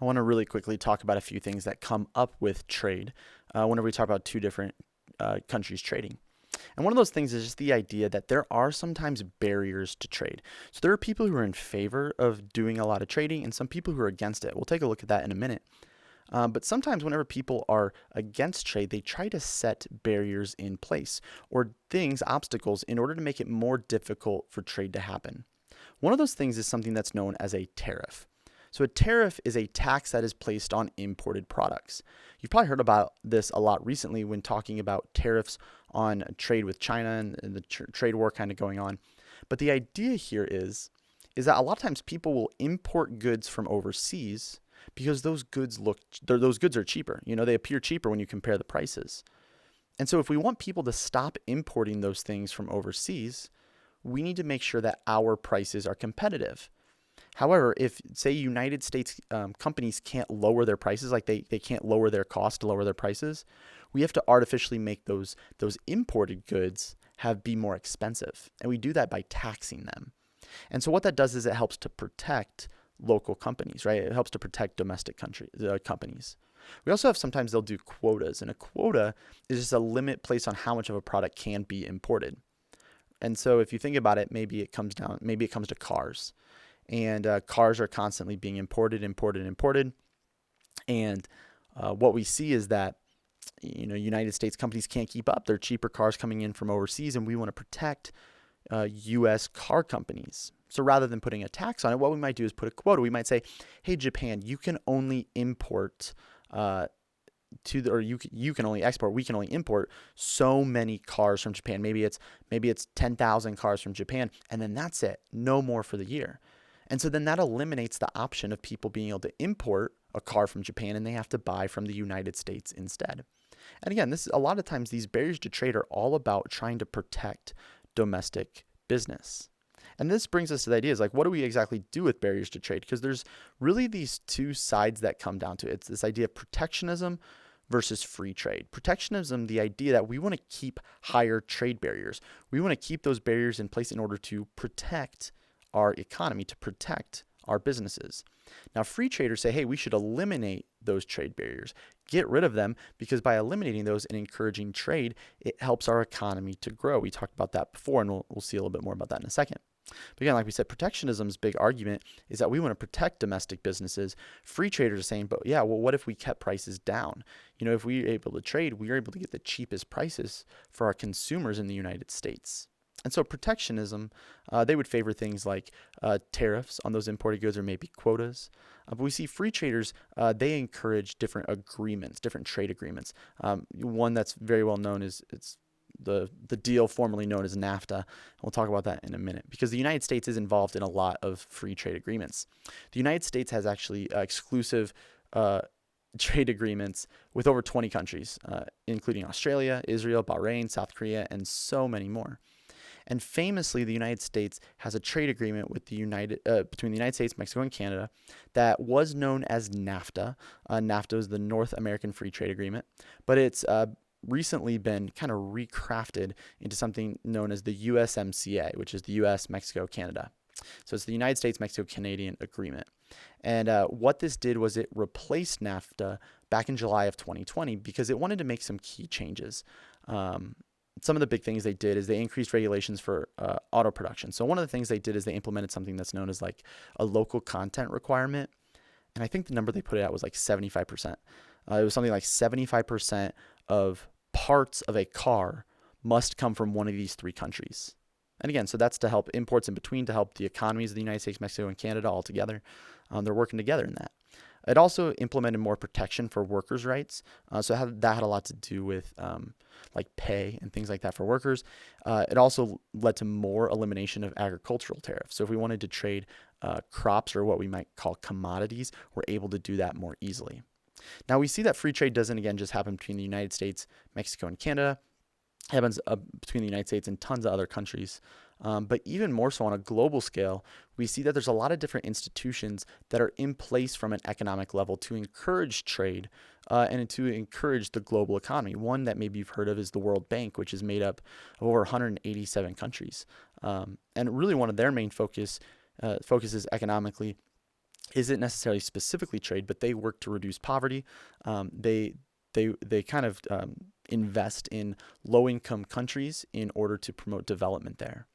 I want to really quickly talk about a few things that come up with trade whenever we talk about two different countries trading. And one of those things is just the idea that there are sometimes barriers to trade. So there are people who are in favor of doing a lot of trading and some people who are against it. We'll take a look at that in a minute. But sometimes, whenever people are against trade, they try to set barriers in place or things, obstacles, in order to make it more difficult for trade to happen. One of those things is something that's known as a tariff. So, a tariff is a tax that is placed on imported products. You've probably heard about this a lot recently when talking about tariffs on trade with China and the trade war kind of going on. But the idea here is that a lot of times people will import goods from overseas because those goods are cheaper. You know, they appear cheaper when you compare the prices. And so if we want people to stop importing those things from overseas, we need to make sure that our prices are competitive. However, if say United States companies can't lower their prices, like they can't lower their cost to lower their prices, we have to artificially make those imported goods be more expensive. And we do that by taxing them. And so what that does is it helps to protect local companies, right? It helps to protect domestic companies. We also have sometimes they'll do quotas, and a quota is just a limit placed on how much of a product can be imported. And so if you think about it, maybe it comes to cars, and cars are constantly being imported, and what we see is that United States companies can't keep up. They're cheaper cars coming in from overseas, and we want to protect U.S. car companies. So rather than putting a tax on it, what we might do is put a quota. We might say, "Hey, Japan, you can only import you can only export. We can only import so many cars from Japan. Maybe it's 10,000 cars from Japan, and then that's it. No more for the year." And so then that eliminates the option of people being able to import a car from Japan, and they have to buy from the United States instead. And again, this is a lot of times these barriers to trade are all about trying to protect domestic business. And this brings us to the ideas like, what do we exactly do with barriers to trade? Because there's really these two sides that come down to it. It's this idea of protectionism versus free trade. Protectionism, the idea that we want to keep higher trade barriers. We want to keep those barriers in place in order to protect our economy, to protect our businesses. Now, free traders say, hey, we should eliminate those trade barriers, get rid of them, because by eliminating those and encouraging trade, it helps our economy to grow. We talked about that before, and we'll see a little bit more about that in a second. But again, like we said, protectionism's big argument is that we want to protect domestic businesses. Free traders are saying, but yeah, well, what if we kept prices down? If we are able to trade, we are able to get the cheapest prices for our consumers in the United States. And so protectionism, they would favor things like tariffs on those imported goods or maybe quotas. But we see free traders, they encourage different agreements, different trade agreements. One that's very well known is it's the deal formerly known as NAFTA. We'll talk about that in a minute because the United States is involved in a lot of free trade agreements. The United States has actually exclusive trade agreements with over 20 countries, including Australia, Israel, Bahrain, South Korea, and so many more. And famously, the United States has a trade agreement with between the United States, Mexico, and Canada that was known as NAFTA. NAFTA is the North American Free Trade Agreement, but it's recently been kind of recrafted into something known as the USMCA, which is the US, Mexico, Canada. So it's the United States, Mexico, Canadian Agreement. And what this did was it replaced NAFTA back in July of 2020 because it wanted to make some key changes. Some of the big things they did is they increased regulations for auto production. So one of the things they did is they implemented something that's known as like a local content requirement. And I think the number they put it at was like 75%. It was something like 75% of parts of a car must come from one of these three countries. And again, so that's to help imports in between, to help the economies of the United States, Mexico, and Canada all together. They're working together in that. It also implemented more protection for workers' rights. So that had a lot to do with like pay and things like that for workers. It also led to more elimination of agricultural tariffs. So if we wanted to trade crops or what we might call commodities, we're able to do that more easily. Now we see that free trade doesn't, again, just happen between the United States, Mexico, and Canada. It happens between the United States and tons of other countries. But even more so on a global scale, we see that there's a lot of different institutions that are in place from an economic level to encourage trade and to encourage the global economy. One that maybe you've heard of is the World Bank, which is made up of over 187 countries. And really one of their main focuses economically isn't necessarily specifically trade, but they work to reduce poverty. They kind of invest in low-income countries in order to promote development there.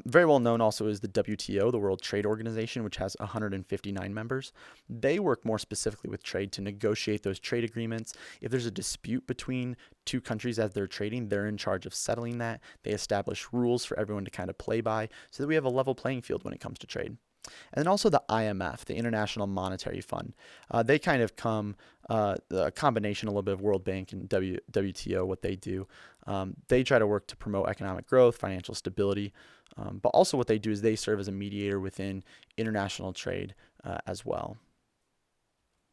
Very well known also is the WTO, the World Trade Organization, which has 159 members. They work more specifically with trade to negotiate those trade agreements. If there's a dispute between two countries as they're trading, they're in charge of settling that. They establish rules for everyone to kind of play by so that we have a level playing field when it comes to trade. And then also the IMF, the International Monetary Fund. They kind of come a combination a little bit of World Bank and WTO, what they do. They try to work to promote economic growth, financial stability, but also what they do is they serve as a mediator within international trade as well.